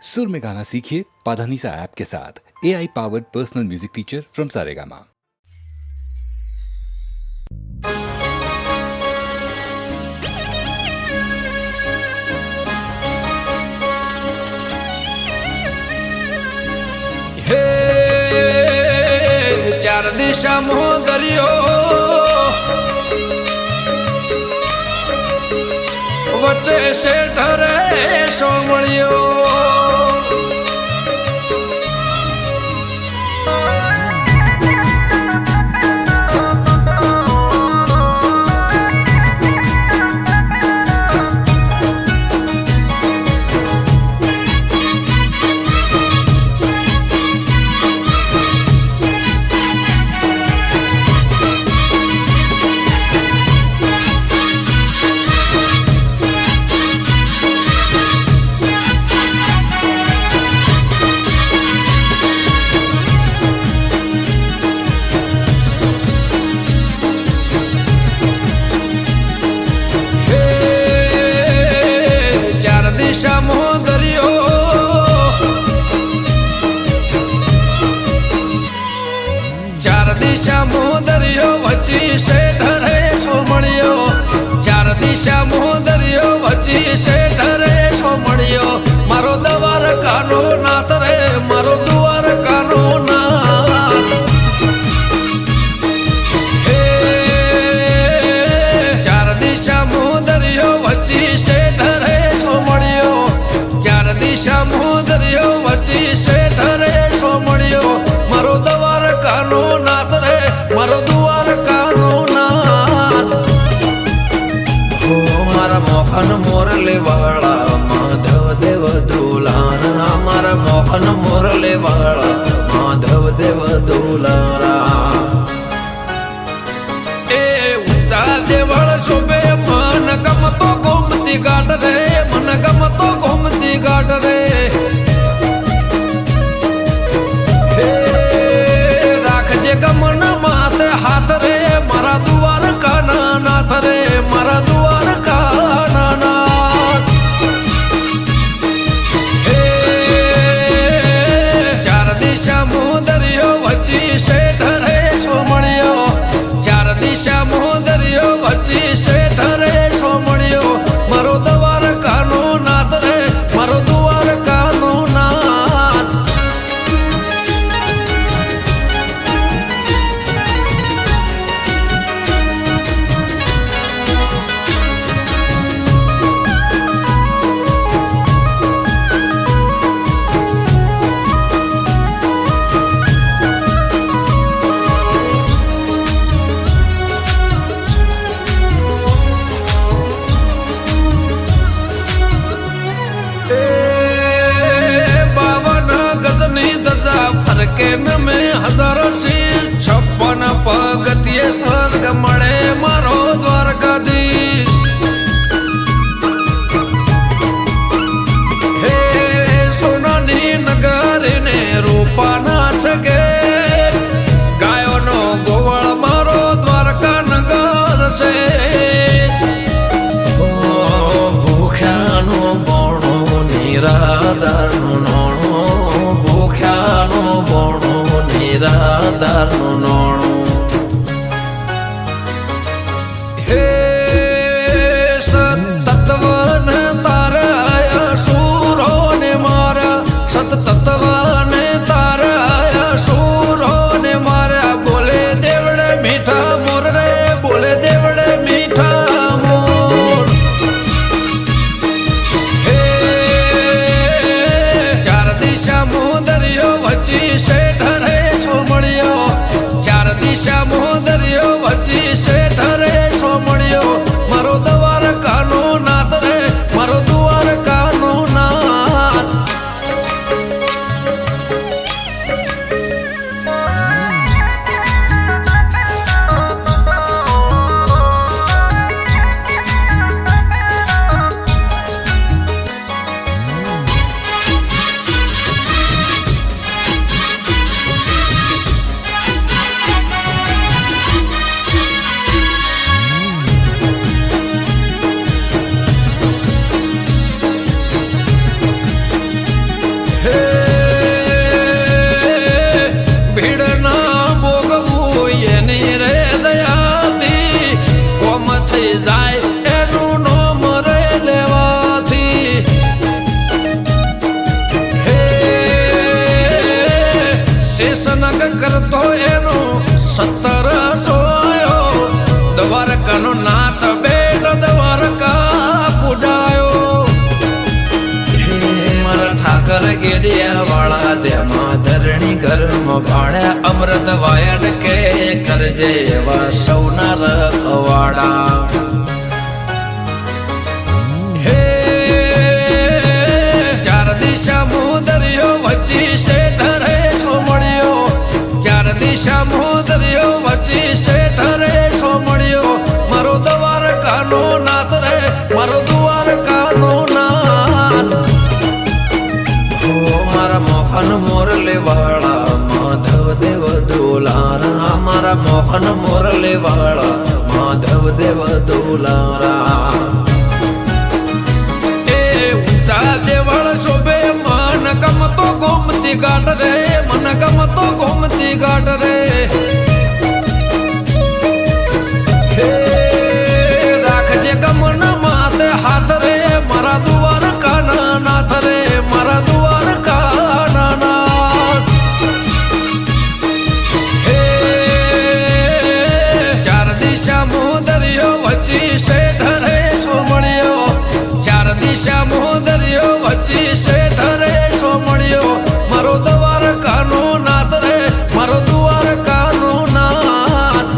सुर में गाना सीखिए पाधानीसा ऐप के साथ। AI powered personal music teacher from Saregama. हे चार दिशा मोह दरियो वच्चे से ढरे सोमड़ियो दिशा मोह दरियो चार दिशा मोह दरियो वच्ची से ढरे सोमड़ियो चार दिशा मोह दरियो वच्ची से ढरे सोमड़ियो मारो दवार कानो नाथ रे मारो दुआर कानो नाथ हे चार दिशा मोह दरियो वच्ची से ढरे चार दिशा मोह दरियो वच्ची से ढरे सोमड़ियो मारो दवार कानो नाथ रे मारो दुआर कानो नाथ हो मारा मोहन मोरले वाला माधव देव दुलारा मारा मोहन मोरले वाला माधव देव दुलारा ए ऊंचा देवळ शोभे मन गमतो गोमती घाट रे मन गमतो गोमती घाट रे राखजे गमन मात हाथ रे मारा दुआर काना नाथ रे मारा दुआर काना नाथ चार दिशा मोह दरियो वच्ची से ढरे सोमड़ियो चार दिशा मोह दरियो वच्ची से ढरे सोमड़ियो मारो दवार कानो नाथ रे मारो दुआर कानो नाथ फरकेन में हजारों शीर 56 पगतिये स्वर्ग मळे मारो द्वारकाधीश हे सोनानी नगर ने रूपा नाच गे गायो नो गोवळ मारो द्वारका नगर से भूख्यानो बोणो निराधार नोणो भूख्यानो बोणो निराधार नोणो हे सतत्वन ताराया सूरो ने मारा सतत्वन ताराया सूरो ने मारा बोले देवड़े मीठा मोर रे बोले देवड़े मीठा मोर हे चार दिशा मोह दरियो वच्ची से ढरे सोमड़ियो શેષનગ કરતો એનો 17 સોયો દ્વારકાનો નાથ બેટ દ્વારકા પૂજાયો મારા ઠાકર ગેડિયા વાળા તેમાં ધરણી ઘરમાં ભાણ્યા અમૃત વાયડ કે કરજે એવા સૌના રખવાડા દરિયો વચ્ચે શેઠ રે સોમળિયો 4 દિશા દરિયો વચ્ચે શેઠ રે સોમળિયો મારો દ્વારકાનો નાથ રે મારો દ્વારકાનો નાથ ઓ મારા મોહન મોરલે વાળા માધવ દેવ દુલારા મારા મોહન મોરલે વાળા માધવ દેવ દુલારા એ ઊંચા દેવળ શોભે મન ગમતો ગોમતી ઘાટ રે મન ગમતો ગોમતી ઘાટ રે રાખજે ગમન માથે હાથ રે મારા દ્વારકાના નાથ રે મારા દ્વારકાના નાથ 4 દિશા દરિયો વચ્ચે શેઠ રે સોમળિયો 4 દિશા દરિયો વચ્ચે શેઠ રે સોમળિયો મારો દ્વારકાનો નાથ રે મારો દ્વારકાનો નાથ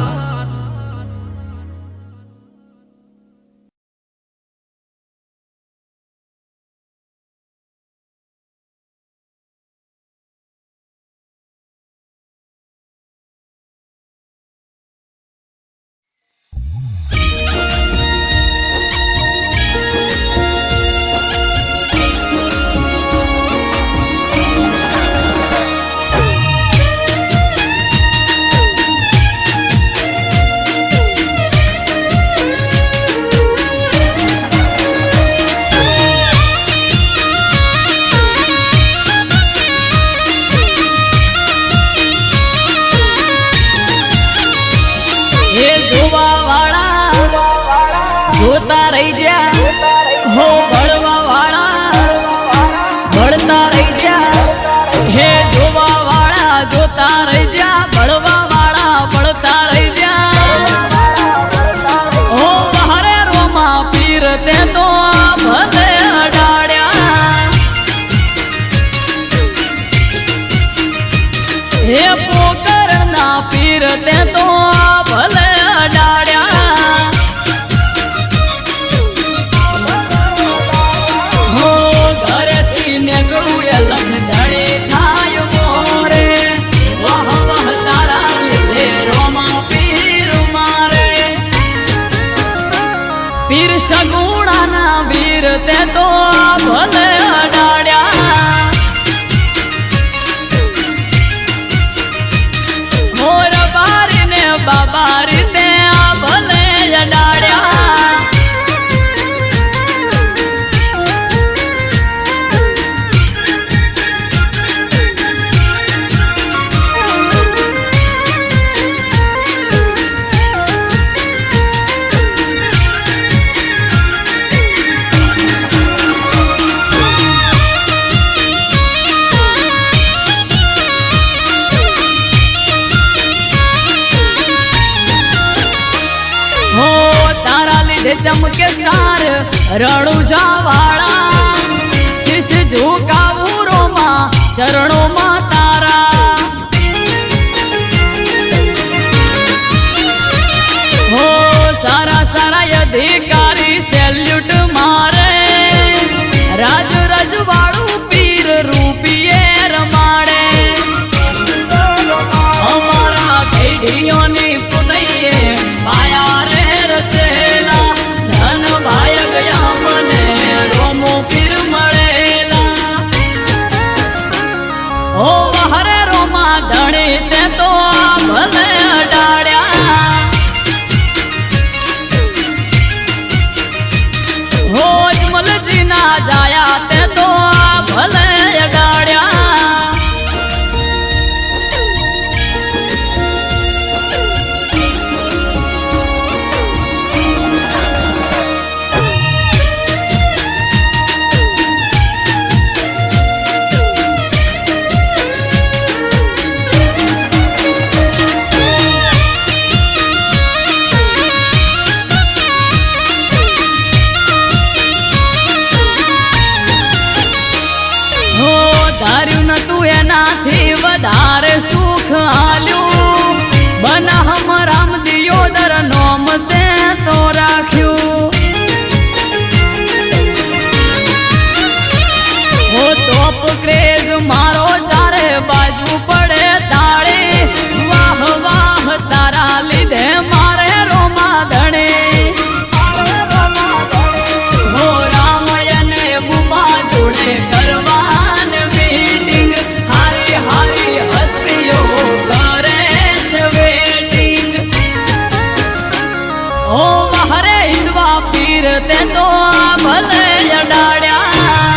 જોતા રહી જા હો ભળવા વાળા ભળતા રહી જા હે જોવા વાળા જોતા રહી જા ભળવા વાળા ભળતા રહી જા હો બહારે રોમા પીર તે તો ભલે અડાડ્યા હે પોકરના પીર તે તો ભલે અડાડ્યા પીર સગુણાના વીર તે તો ભલે અડાડ્યા મોર બારી ને બાબારી તે ભલે અડાડ્યા ચમકે સ્ટાર રણુજા વાળા શીશ ઝુકાવું રોમાં ચરણોમાં તારા હો સારા સારા અધિકારી સેલ્યુટ મારે રાજ રજવાડું પીર રૂપિયે રમાડે અમારા પેઢીઓની પુનૈયે માયા રે રચેલા ધન ભાઈ ગયા મને રોમો પીર મળેલા ઓ હરે રોમા ધણી તે તો ભલે અડાડ્યા હો જમલજી ના જાયા તે તો ભલે અડાડ્યા ધાર્યું નતું એનાથી વધારે સુખ આલ્યું બનાહમ રામ દિયોદર નોમ તે તો રાખ્યું હો ટોપ ક્રેઝ મારો ચારે બાજુ પડે તાળી વાહ વાહ તારા લીધે મારે રોમા ધણે હો રામયને બુબા જોડે કરવાન મીટિંગ હારી હારી હસ્તીઓ કરે છે વેટિંગ ઓ મારે હિંદવા પીર તે તો ભલે અડાડ્યા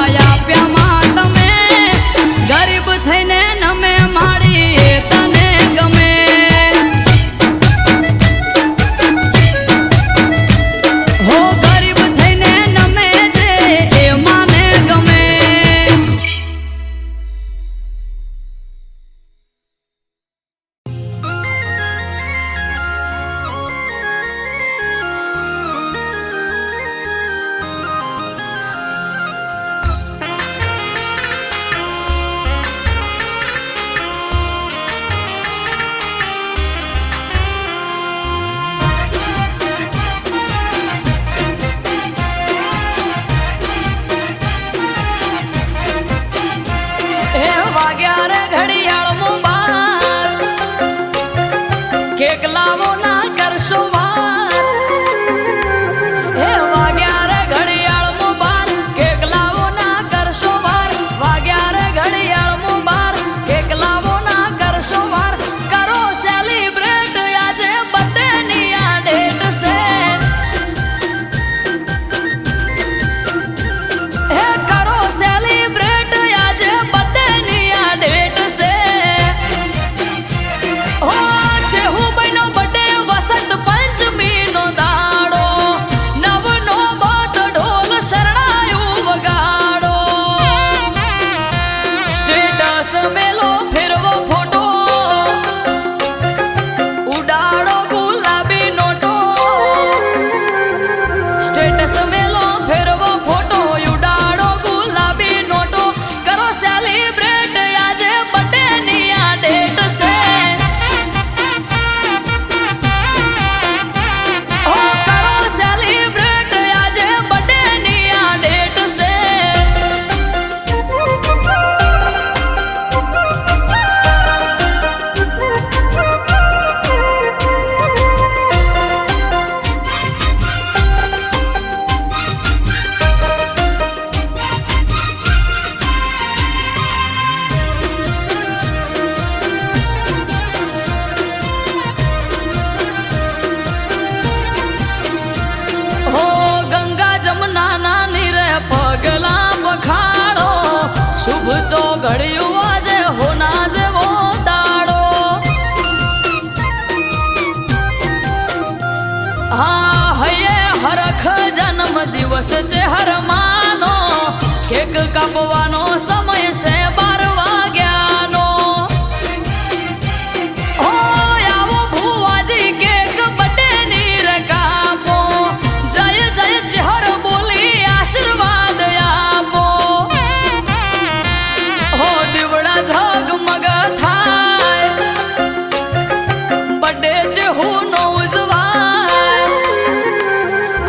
આપ્યામાં તમે ગરીબ થઈને નમે માડી એ તને ગમે હો ગરીબ થઈને નમે જે એ માને ગમે કેક લાવો ના કરશો વાર હે વાગ્યા રે ઘડિયાળ બાર કેક લાવો ના કરશો વાર વાગ્યા રે ઘડિયાળ બાર કેક લાવો ના કરશો વાર કરો સેલિબ્રેટ આજે બર્થડે ની આ ડેટ છે હે કરો સેલિબ્રેટ આજે બર્થડે ની આ ડેટ છે હો મેલો ફેરવો ફોટો ઉડાડો ગુલાબી નોટો સ્ટેટસ મેલો ફેરવો ફોટો ઉડાડો ગુલાબી નોટો કરો સેલિબ્રેટ આજે બર્થડે ની આ ડેટ છે હો કરો સેલિબ્રેટ આજે બર્થડે ની આ ડેટ છે પગલા પખાડો શુભ ચોઘડિયું આજે હોના જેવો દાડો હા હૈયે હરખ જન્મ દિવસ છે હરમાનો કેક કાપવાનો સમય છે 12 વાગ્યાનો હો આવો ભુવાજી કેક બર્થડે ની રકાપો જય જય ચહર બોલી આશીર્વાદ આપો હો દીવડા ઝગમગ થાય બર્થડે છે હું નો ઉજવાય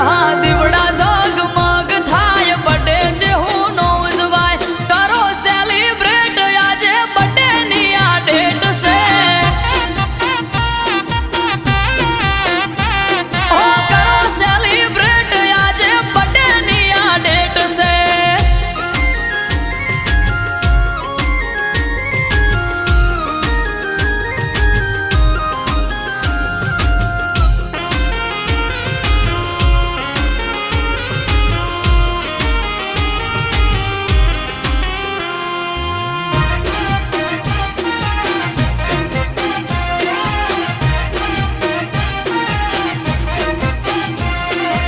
હા દીવડા ઝગમગ થાય બર્થડે છે હું નો ઉજવાય કરો સેલિબ્રેટ આજે બર્થડે ની આ ડેટ છે હો કરો સેલિબ્રેટ આજે બર્થડે ની આ ડેટ છે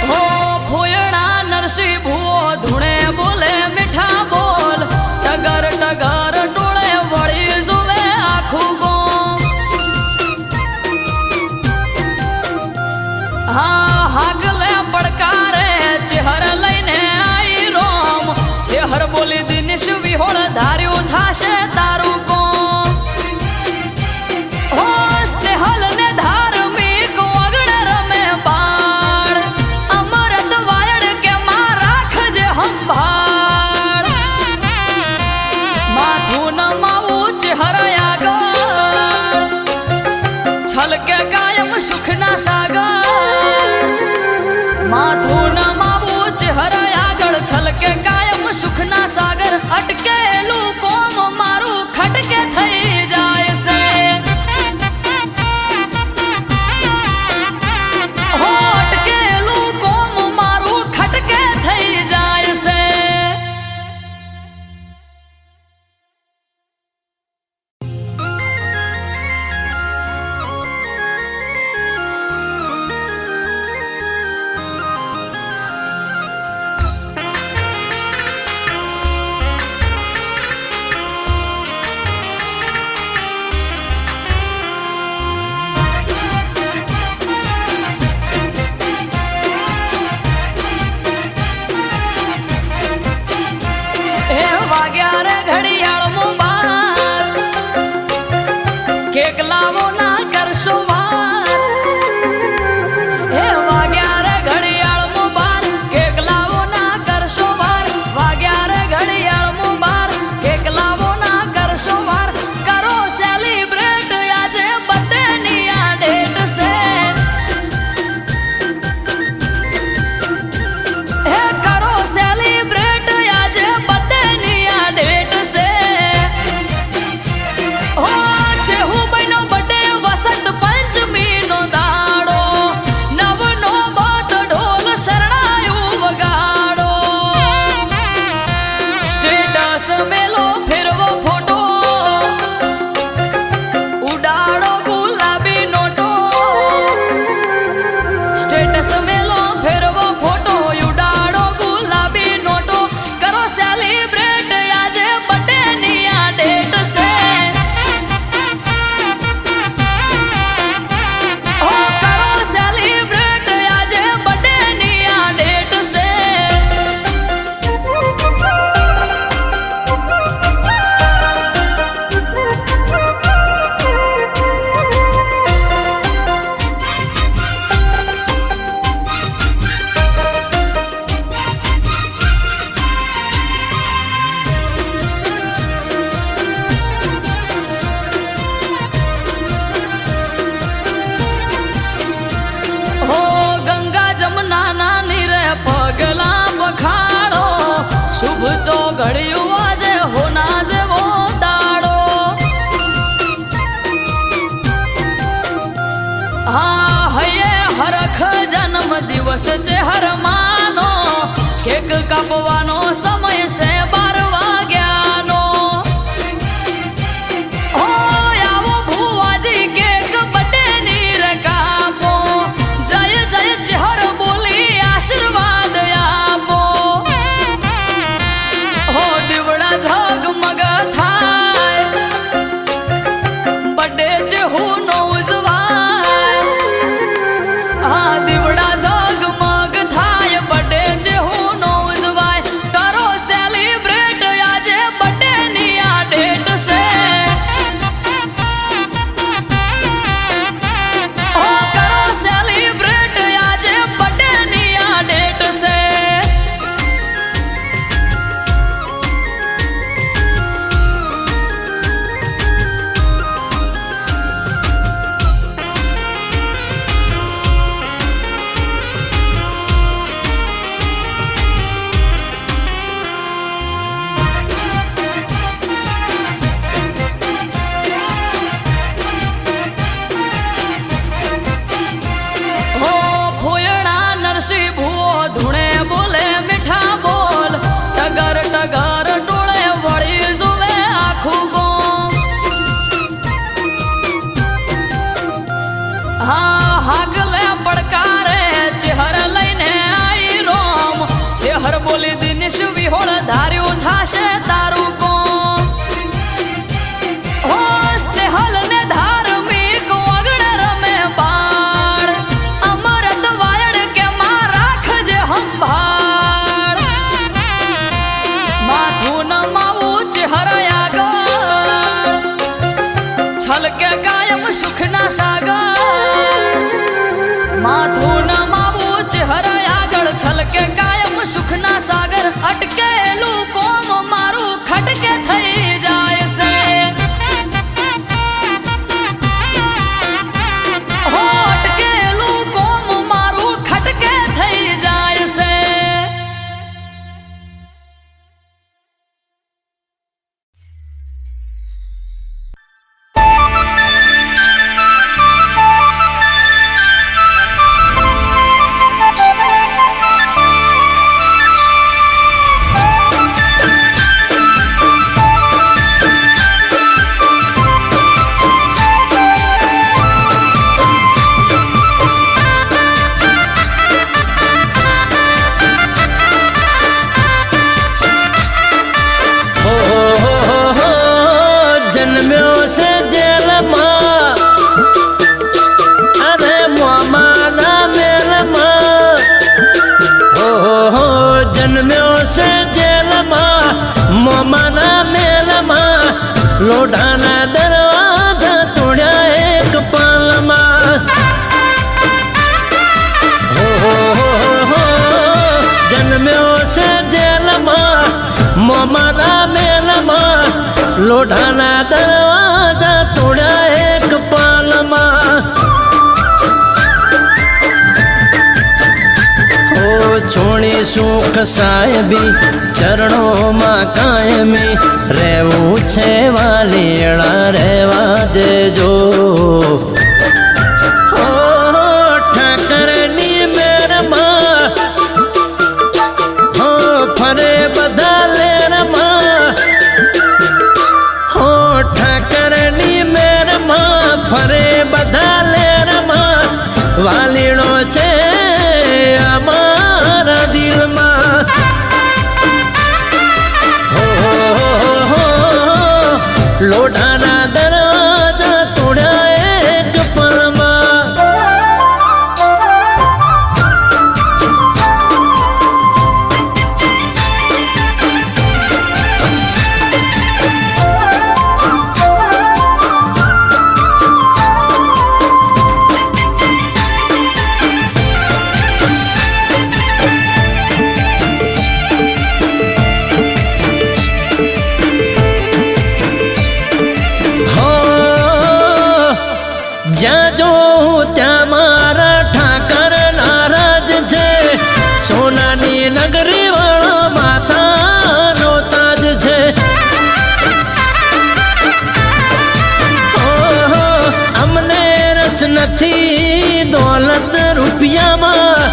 હો ફોયડા નરસિંહ ભૂવો ધૂણે બોલે મીઠા બોલ ટગર ટગર ટોળે વળી જુએ આખું ગોમ હા હાગલે પડકારે ચહેર લઈને આઈ રોમ ચહેર બોલી દિનેશ વિહોળ ધાર્યું થાશે તારું કોમ હો સ્નેહલ ને ધાર્મિક વગણ રમે બાળ અમરત વાયડ કે માં રાખજે સંભાળ માથું નમાવું ચહેર આગળ છલકે કાયમ સુખના સાગર માથું નમાવું ચહેર આગળ છલકે કાયમ સુખના સાગર અટકેલું કોમ મારું ખટકે થઈ જાય છે હો અટકેલું કોમ મારું ખટકે થઈ જાય છે સ્ટેટસ મેલો ફેરવો ફોટો ઉડાડો ગુલાબી નોટો સ્ટેટસ મેલો ફેરવો ફોટો ઉડાડો ગુલાબી નોટો કરો સેલિબ્રેટ આજે બર્થડે ની આ ડેટ છે ઓ કરો સેલિબ્રેટ આજે બર્થડે ની આ ડેટ છે હો ગંગા જમના ના નીરે પગલા બખાડો શુભ તો ઘડ્યું આજે હોના જેવો દાડો હા હૈયે હરખ જન્મ દિવસ છે હર માનો કેક કાપવાનો સમય છે 12 વાગ્યાનો ઓ આવો ભુવાજી કેક બર્થડે ની રે કાપો જય જય ચહર બોલી આશીર્વાદ આપો હો દીવડા ઝગમગ થાય બર્થડે છે હું નો ઉજવાય હા દીવડા ઝગમગ થાય બર્થડે છે હું નો ઉજવાય કરો સેલિબ્રેટ આજે બર્થડે ની આ ડેટ છે ઓ કરો સેલિબ્રેટ આજે બર્થડે ની આ ડેટ છે હો ફોયડા નરસિંહ ભૂવો ધૂણે બોલે મીઠા બોલ ટગર ટગર ટોળે વળી જોવે આખું ગોમ હા હાગલે પડકારે ચેહર લઈને આઈ રોમ ચેહર બોલી દિનેશ વિહોળ ધાર્યું થાશે તારું કોમ હો સ્નેહલ ને ધાર્મિક વગણ રમે બાળ અમરત વાયડ કે માં રાખજે સંભાળ માથું નમાવું ચહેર આગળ છલકે કાયમ સુખના સાગર માથું નમાવું ચહેર આગળ છલકે કાયમ સુખના સાગર અટકેલું કોમ મારું ખટકે થઈ જાય છે હો અટકેલું કોમ મારું ખટકે થઈ જાય છે જન્મ્યો છે જેલમાં અરે મોમાના મેલમાં હો જન્મ્યો છે જેલમાં મોમાના મેલમાં લોઢાના દરવાજા તોડ્યા એક પાલમાં હો જન્મ્યો છે જેલમાં મોમાના મેલમાં લોઢાના દરવાજા તોડ્યા એક પાલમાં ઓ છોણી સુખ સાહેબી ચરણોમાં કાયમી રહેવું છે વાલીડા રહેવા દેજો ઓ ઠાકરની મેરમાં ફરે બધા લેરમાં લોઢાના દરવાજા તોડ્યા એક પળમાં. જ્યાં જોઉં ત્યાં મારા ઠાકર નારાજ છે. સોનાની નગરી વાળો માતાનો તાજ છે. ઓહો, અમને રસ નથી દોલત રૂપિયામાં.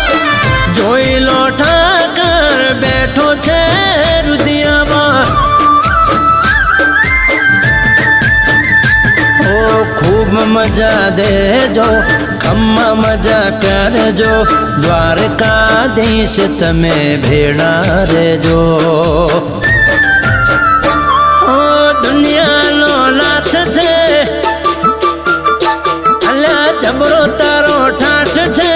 જોઈ લો ઠાકર બેઠો છે રુદિયામાં. ખૂબ મજા દેજો, ખમ્મા મજા કરજો. દ્વારકાધીશ તમે ભેળા રેજો. ઓ દુનિયાનો નાથ છે, અલ્યા જબરો તારો ઠાઠ છે.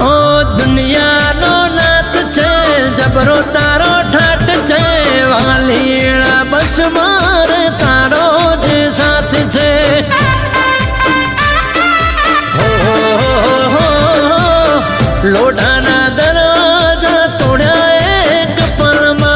ઓ દુનિયાનો નાથ છે, જબરો તારો ઠાઠ છે. વાલીડા બસ મારે તારો જ સાથ છે. લોઢાના દરવાજા તોડ્યા એક પળમાં.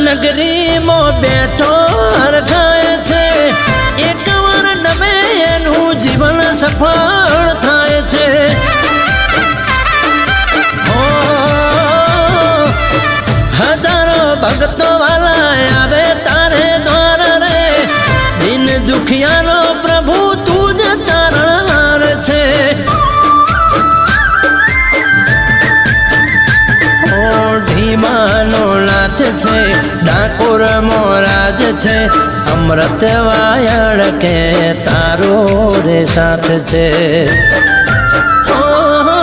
નગરીમાં બેઠો હરખાય છે. એક વાર નવે એનું જીવન સફળ થાય છે. હજારો ભક્તો વાલા આવે તારે દ્વાર રે. દિન દુખિયાનો પ્રભુ તું જ તારણહાર છે. ઢીમાનો નાથ છે, ડાકોર મોરાજ છે. અમૃત વાયળ કે તારો રે સાથ છે. ઓહો,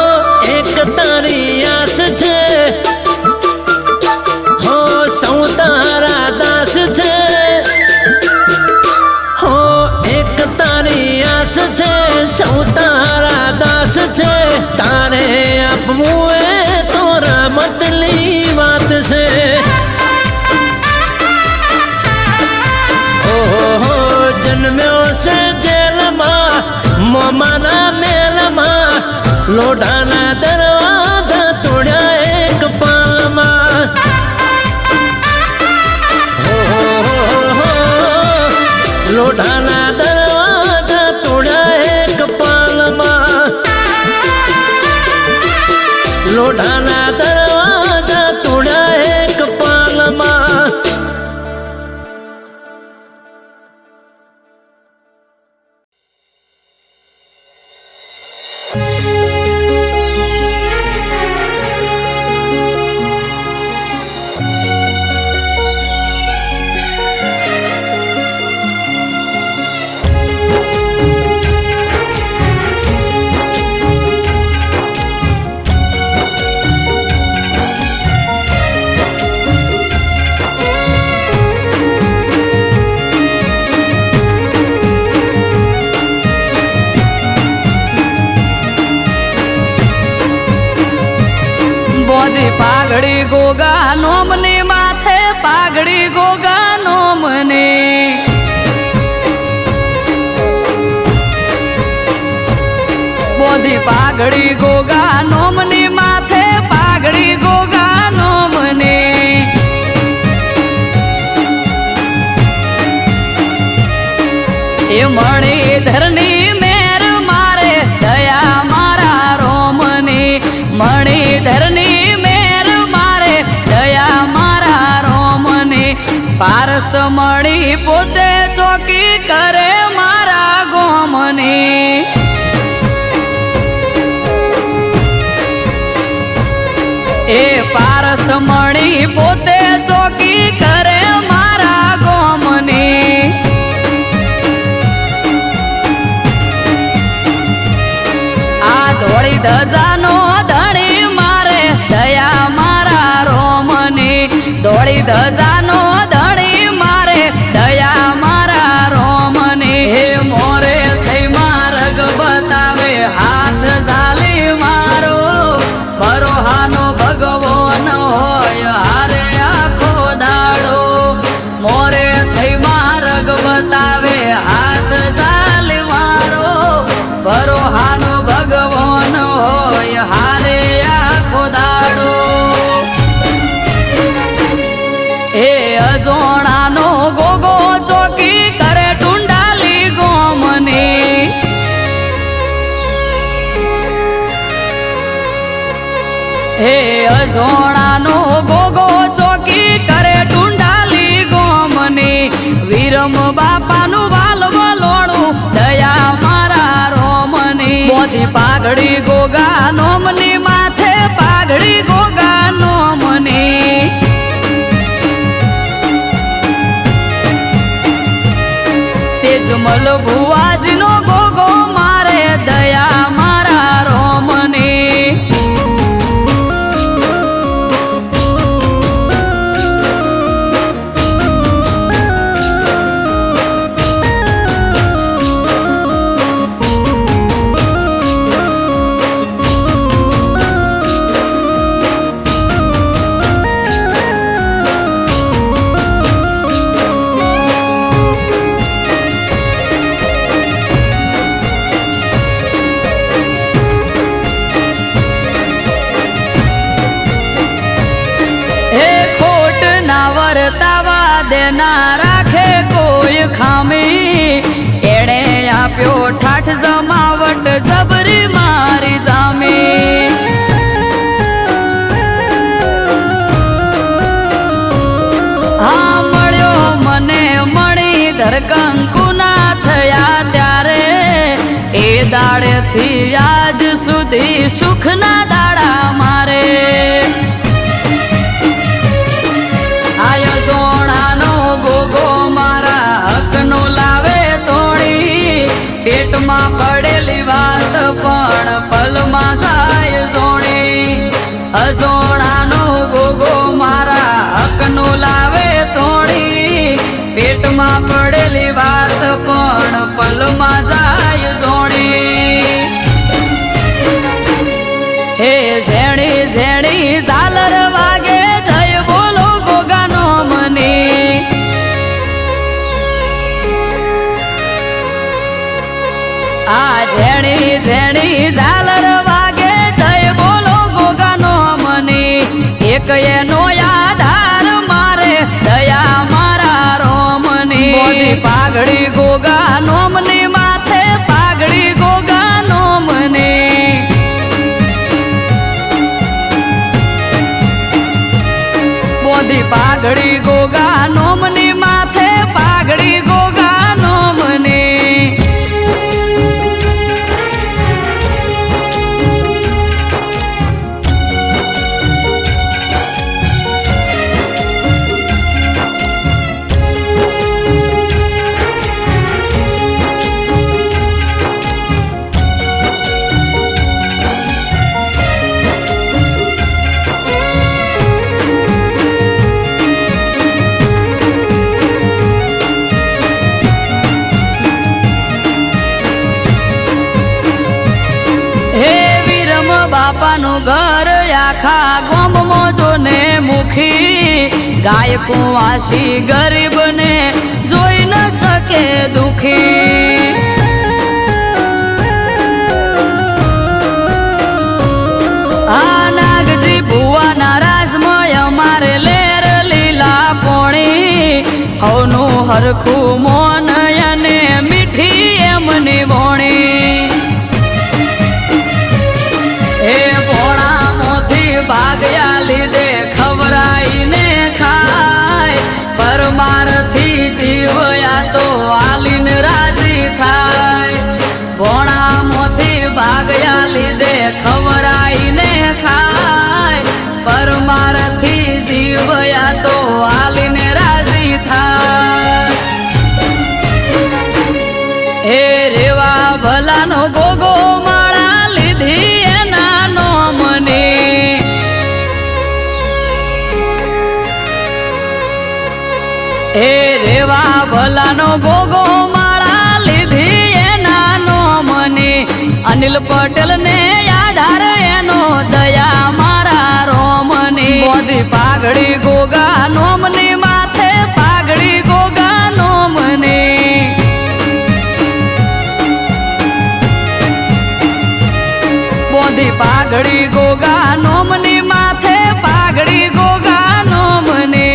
એક તારી આસ છે. હો સૌ તારા દાસ છે. હો એક તારી આસ છે, સૌ તારા દાસ છે. તારે આપવું એ તો રમતની વાત છે. ઓહો, જન્મ્યો છે જેલમાં, મોમાના મેલમાં. લોઢાના દરવાજા તોડ્યા એક પળમાં. લોઢાના દરવાજા તોડ્યા એક પળમાં. લોઢાના દરવાજા તોડ્યા એક પળમાં. પાઘડી ગોગા નોમની માથે પાઘડી ગોગા નોમને. બોધી પાઘડી ગોગા નોમની માથે પાઘડી ગોગા નોમને. એ મણિધરની મેર મારે દયા મારા રોમની. મણિધરની મેર મારે દયા મારા રોમની. પારસ મળી પોતે ચોકી કરે મારા ગોમની એ પારસ મળી પોતે ચોકી કરે મારા ગોમની આ ધોળી ધજાનો ધણી મારે દયા મારા રોમની ધોળી ધજાનો ધણી મારે દયા મારા રોમની હે મોરે થઈ માર્ગ બતાવે હાથ ઝાલી મારો બરોહાનો ભગવાન હોય હારે આખો દાડો મોરે થઈ માર્ગ બતાવે હાથ ઝાલી મારો બરોહાનો ભગવાન હોય હારે આખો દાડો એ અજોણાનો ગોગો ચોકી કરે ટુંડાલી ગોમની હે અજોણાનો ગોગો ચોકી કરે ટુંડાલી ગોમની વીરમ બાપાનું વાલવલોણું દયા મારા રોમની મોદી પાઘડી ગોગા નોમની માથે પાઘડી ગોગા નોમની તેજમલ ભુવાજીનો ગોગો મારે દયા મારા રોમની વર્તાવા દેના રાખે કોઈ ખામી એણે આપ્યો ઠાઠ જમાવટ જબરી મારી જામી હા મળ્યો મને મણી ધરકંકુના થયા ત્યારે એ દાડેથી આજ સુધી સુખના દાડા મારે આય સોણાનો ગોગો મારા હકનો લાવે તોડી પેટમાં પડેલી વાત પણ પલમાં થાય સોણી અસોણાનો ગોગો મારા હકનો લાવે તોડી પેટમાં પડેલી વાત પણ પલમાં જાય સોણી હે ઝેણી ઝેણી ઝાલર વાગે જય બોલો ગોગાનો મની આ ઝેણી ઝેણી ઝાલર વાગે જય બોલો ગોગાનો મની એક એનો આધાર મારે દયા મારા રોમની મોદી પાઘડી ગોગા નોમની માથે પાઘડી ગોગા નોમની મોદી પાઘડી ગોગા નોમની માથે પાઘડી ગોગા નોમની બાપાનું ઘર આખા ગોમમાં જોને મુખી ગાયકો વાસી ગરીબને જોઈ ન શકે દુખી આ નાગજી ભુવાના રાજમય અમારે લેર લીલા પોણી હવનું હરખું મોન અને મીઠી એમની ભોણી હે ભોણા મોથી ભાગ્યા લીધે ખવરાઈને ખાય પરમ પરમારથી જીવયા તો આલીને રાજી થાય ભોણામાંથી ભાગ્યા લીધે ખવરાઈને ખાય પરમારથી જીવયા તો આલીને રાજી થાય હે રેવા ભલાનો ગોગો માળા લીધી એના નો મને હે રેવા ભલાનો ગોગો માળા લીધી એના નો મને અનિલ પટેલ ને આધાર એનો દયા મારા રોમને બોધી પાઘડી ગોગા નોમની માથે પાઘડી ગોગા નોમને બોધી પાઘડી ગોગા નોમની માથે પાઘડી ગોગા નોમને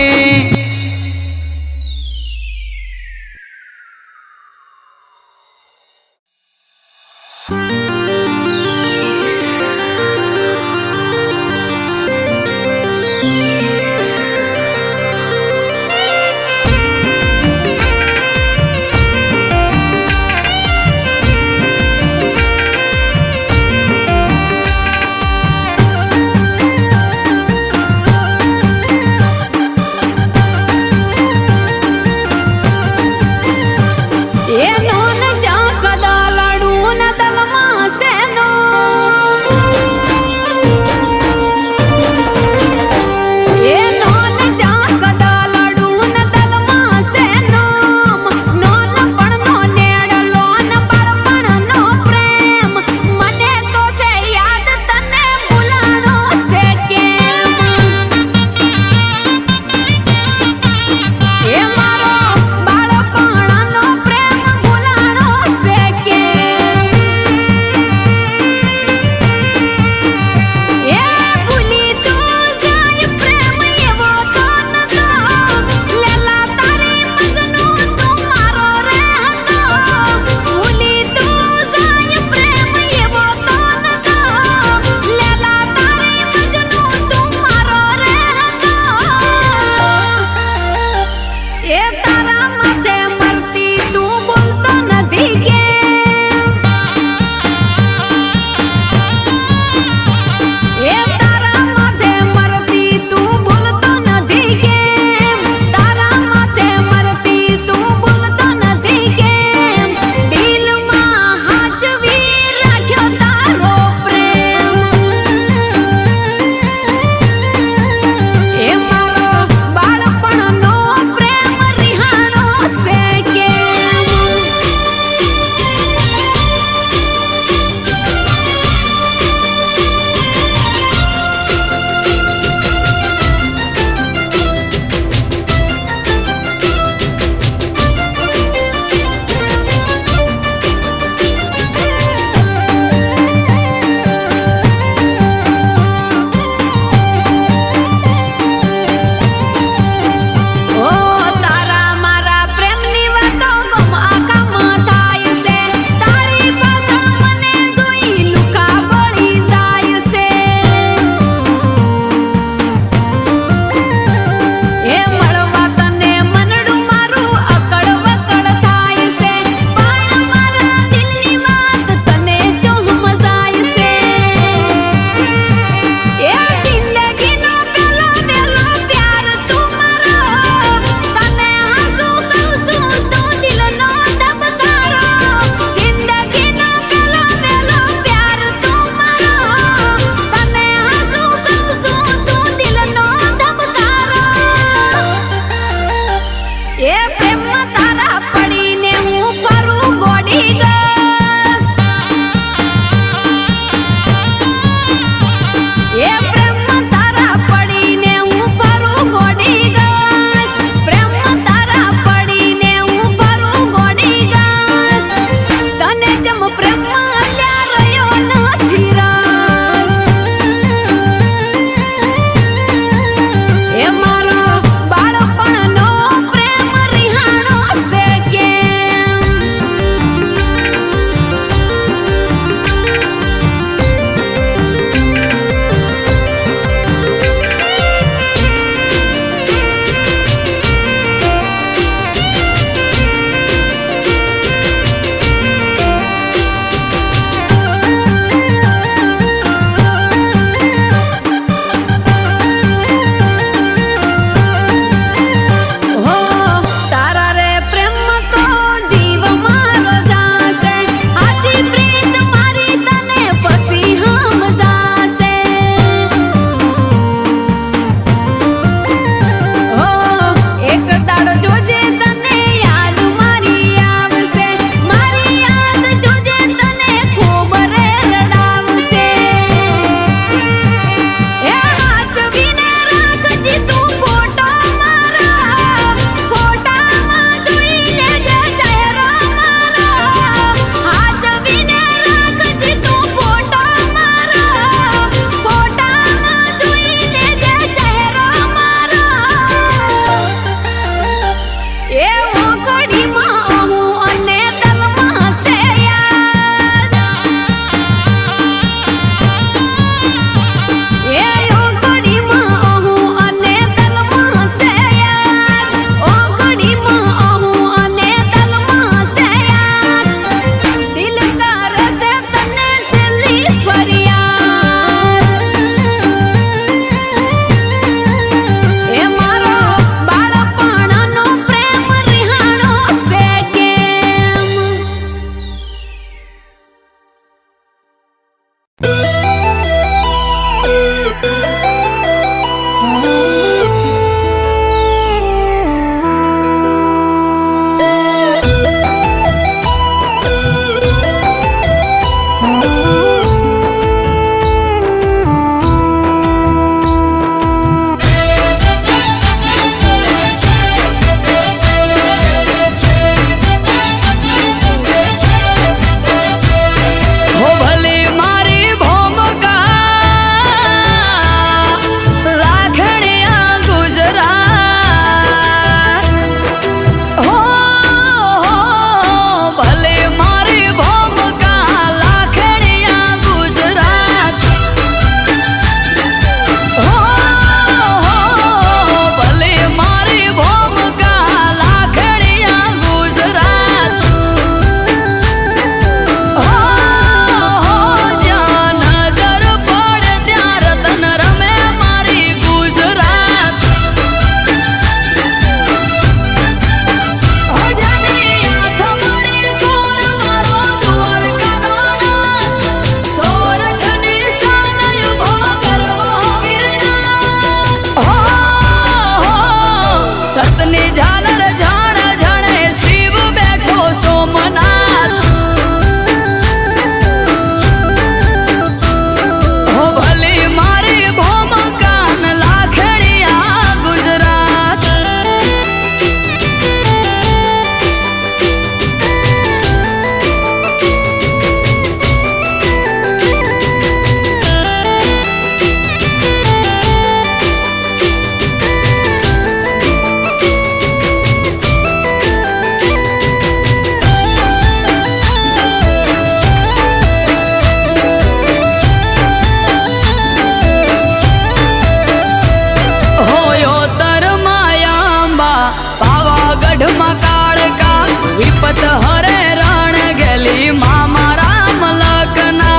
ગઢમાં કાળકા વિપત હરે રણ ગેલી મામા રામ લખના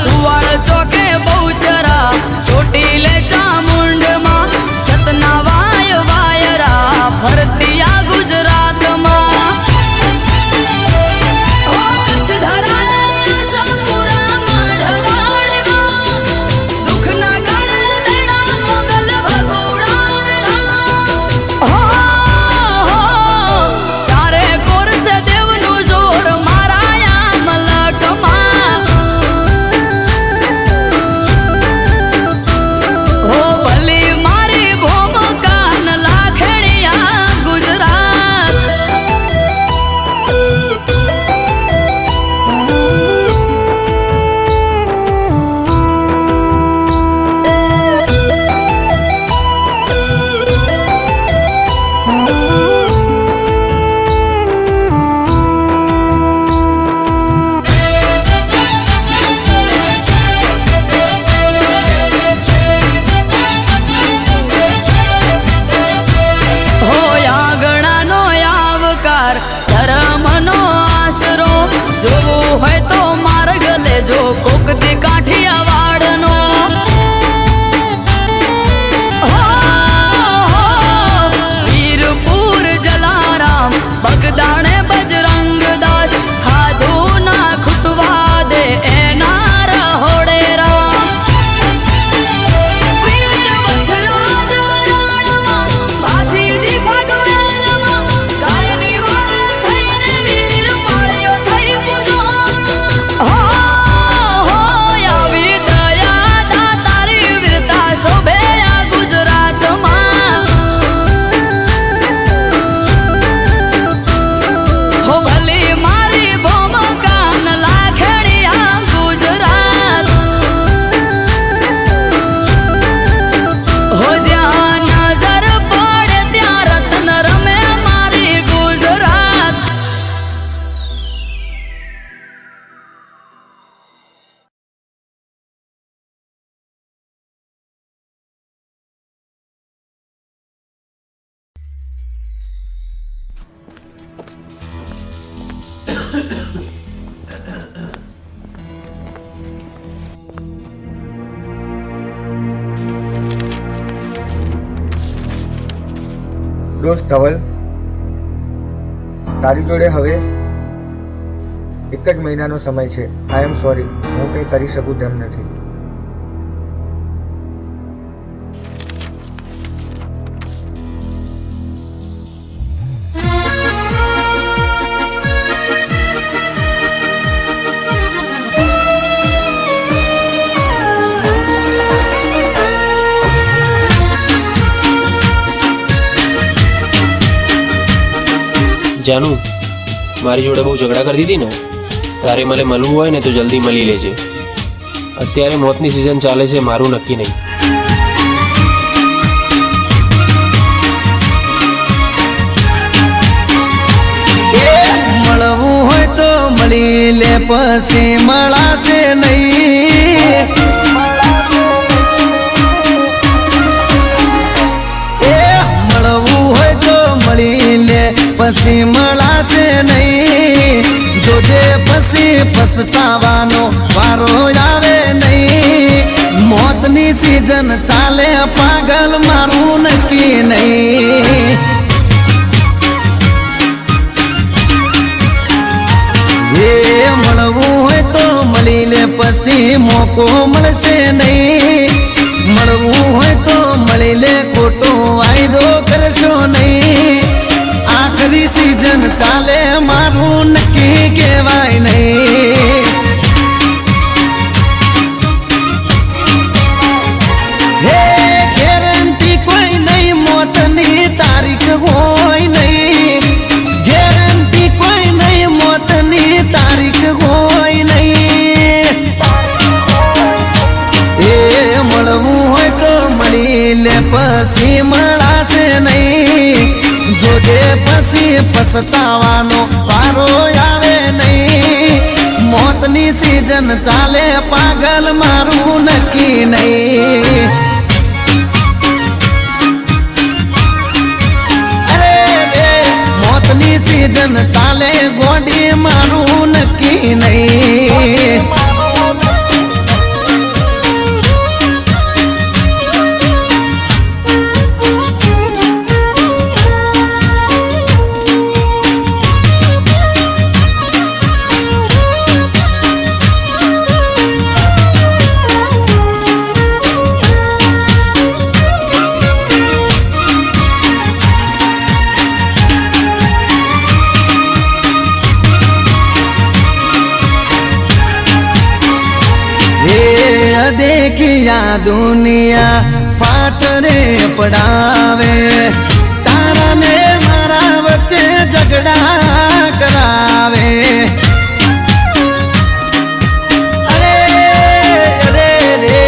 ચુવાડ ચોકે બહુચરા ચોટીલે ચામુંડમાં સતના વાય વાયરા ફરતિયા ગુજરાતમાં કચ્છ ધરાના સંપુરા મઢવાડમાં દુઃખના કાળે દેણા મોગલ ભગોડાના ચારે કોરસે દેવનું જોર મારા યા મલકમાં હો ભલી મારી ભૂમિકા ન લાખણિયા ગુજરાત હો યાગણાનો આવકાર ધર્મનો આશરો જોવું હોય તો માર્ગ લેજો કોકતી કાઠિયાવાડનો વીરપુર જલારામ બગદાણે બજરંગ દાસ સાધુ ના ખૂટવા દે એના રહોડે રામ વીર વછરાજ રાણમાં ભાથીજી ભગવાનમાં ગાયની વાર થઈને વીર પાળ્યો થઈ પૂજો આવી દયા દાતારી વીરતા શોભે આ ગુજરાતમાં હો ભલી મારી ભૂમિકા ન લાખણિયા ગુજરાત હો જ્યાં નજર પડે ત્યાં રત્ન રમે મારી ગુજરાત દોસ્ત ધવલ, તારી જોડે હવે એક જ મહિનાનો સમય છે. આઈ એમ સોરી, હું કંઈ કરી શકું તેમ નથી. જાનુ, મારી જોડે બહુ ઝઘડા કરી દીધી ને. તારે મને મળવું હોય ને તો જલ્દી મળી લેજે. અત્યારે મોતની સિઝન ચાલે છે, મારું નક્કી નહીં. મળવું હોય તો મળી લે પછી મળાશે નહીં. મળવું હોય તો મળી લે પછી મળાશે નહીં. જોજે પછી પછતાવાનો વારો આવે નહીં. મોતની સિઝન ચાલે પાગલ, મારું નક્કી નહીં. મળવું હોય તો મળી લે પછી મોકો મળશે નહીં. મળવું હોય તો મળી લે, ખોટો વાયદો કરશો નહીં. આખરી સિઝન ચાલે, મારું નક્કી કહેવાય નહીં. હે ગેરંટી કોઈ નહીં, મોતની તારીખ હોય નહીં. ગેરંટી કોઈ નહીં, મોતની તારીખ હોય નહીં. એ મળવું હોય તો મળી લે પછી મળાશે નહીં. જોજે પછી પછતાવાનો વારો આવે નહીં. મોતની સિઝન ચાલે પાગલ, મારું નક્કી નહીં. સિઝન ચાલે ગોડી મારું નક્કી નહીં. देखिया दुनिया फाट रे पड़ावे तारा ने मारा बच्चे झगड़ा करावे. अरे अरे रे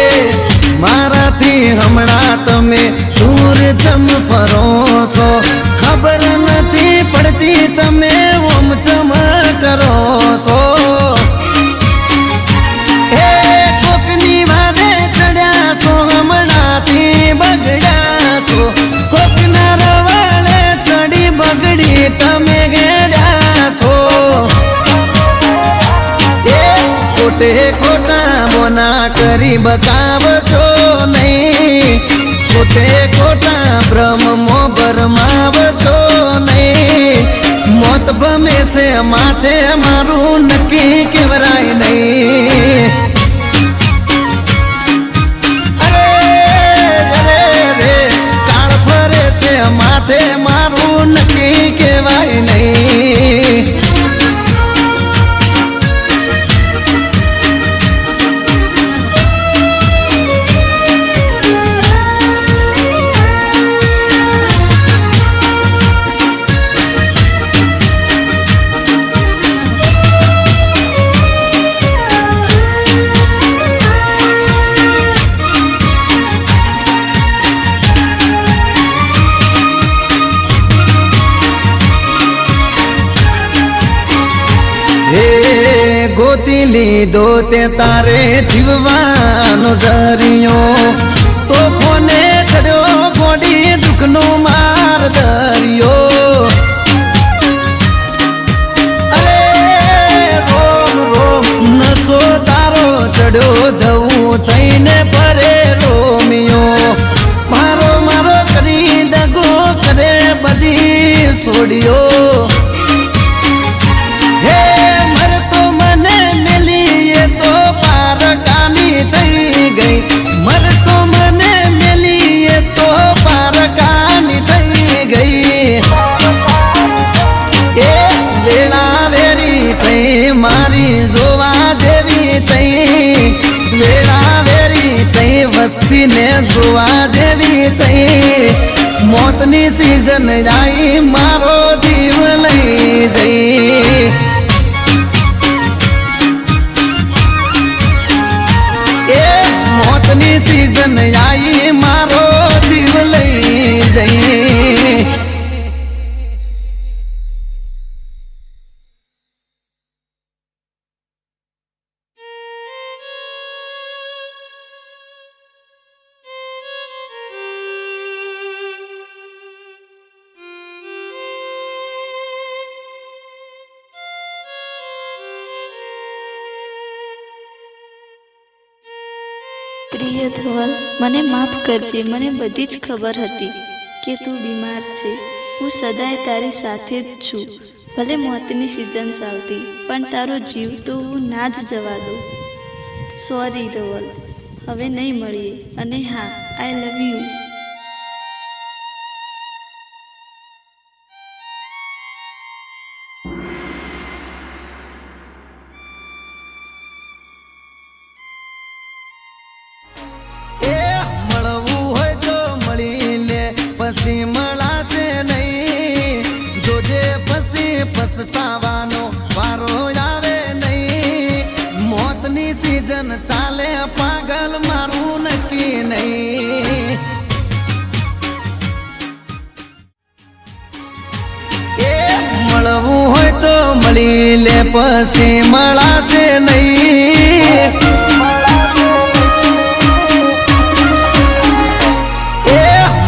मारा थी हमणा तमे दूर जम फरो सो खबर नहीं पड़ती तमे ओम चम करो सो. बगड़ा सो कोकना रवाले चढ़ी बगड़ी तमे गेड़ा सो. खोटे खोटा बोना करी बकावशो नहीं खोटे खोटा ब्रह्म मो बरमावशो नहीं. मौत बमे से माथे मारू नक्की केवराय नहीं. माथे मारू नक्की केवाय नहीं. ગોતી લીધો તે તારે જીવવાનો જરિયો તો કોને ચડ્યો ગોડી દુઃખનો માર દરિયો. અરે રોમ રોમ નસો તારો ચડ્યો ધવું થઈને પરે રોમિયો મારો મારો કરી દગો કરે બધી છોડ્યો. મારી જોવા જેવી તઈ વેળા વેરી તઈ વસ્તી ને જોવા જેવી તઈ મોતની સિઝન જાય મારો જીવ લઈ જઈ. મોતની સિઝન આવી મારો જીવ લઈ જઈ. પ્રિય ધવલ, મને માફ કરજે. મને બધી જ ખબર હતી કે તું બીમાર છે. હું સદાય તારી સાથે જ છું. ભલે મોતની સિઝન ચાલતી પણ તારો જીવ તો હું ના જ જવા દઉં. સોરી ધવલ, હવે નહીં મળીએ. અને હા, આઈ લવ યુ. પછી મળાશે નહીં જોજે પછી પછતાવાનો વારો આવે નહીં. મોતની સિઝન ચાલે પાગલ મારું નક્કી નહીં. મળવું હોય તો મળી લે પછી મળાશે નહીં.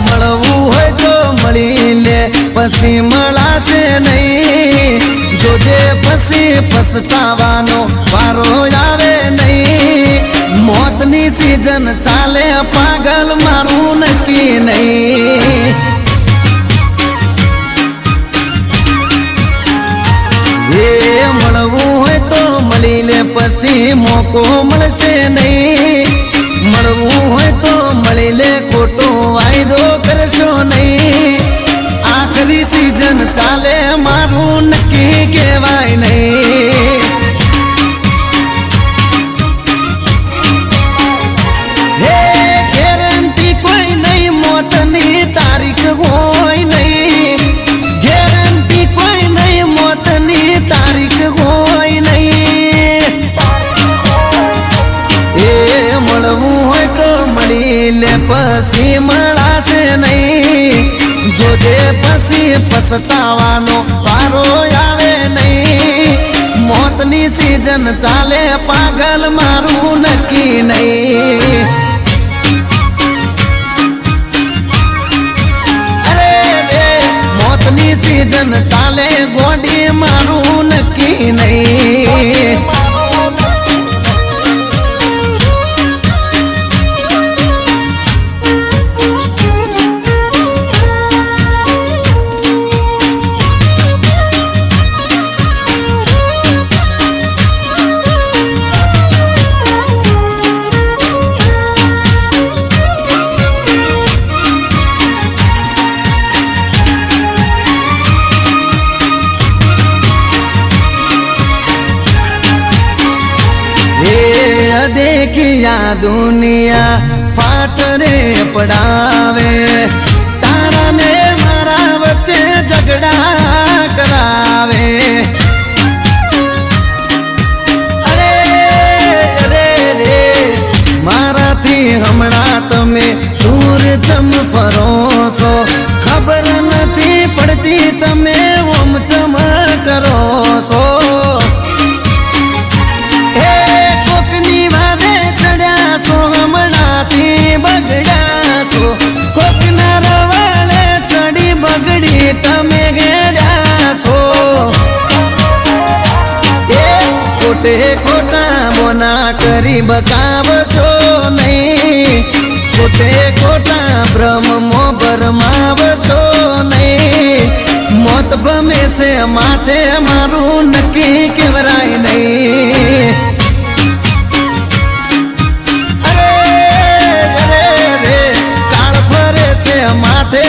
મળવું હોય તો મળી લે પછી મળાશે નહીં. જોજે પછી પછતાવાનો વારો આવે નહીં મોતની સીઝન ચાલે પાગલ મારું નક્કી નહીં એ મળવું હોય તો મળી લે પછી મોકો મળશે નહીં મળવું હોય તો મળી લે ખોટો વાયદો કરશો નહીં આખરી સીઝન ચાલે મારું નક્કી કહેવાય નહીં હે ગેરંટી કોઈ નહીં મોતની તારીખ હોય નહીં ગેરંટી કોઈ નહીં મોતની તારીખ હોય નહીં એ મળવું હોય તો મળી લે પછી મળાશે નહીં જોજે પછી પછતાવાનો વારો આવે નહીં મોતની સીઝન ચાલે પાગલ મારું નક્કી નહીં અરે રે મોતની સીઝન ચાલે ગોડી મારું નક્કી નહીં देखिया दुनिया फाट रे पड़ावे तारा ने मारा बच्चे झगड़ा करावे अरे अरे रे मारा थी हमणा तमे दूर चम फरोसो खबर नहीं पड़ती तमे ओम चम करो सो તમે ગેડ્યા છો એ ખોટે ખોટા બોના કરી બકાવશો નહીં ખોટે ખોટા બ્રહ્મો ભરમાવશો નહીં મોત ભમે છે માથે મારું નક્કી કેવરાય નહીં અરે અરે રે કાળ ફરે છે માથે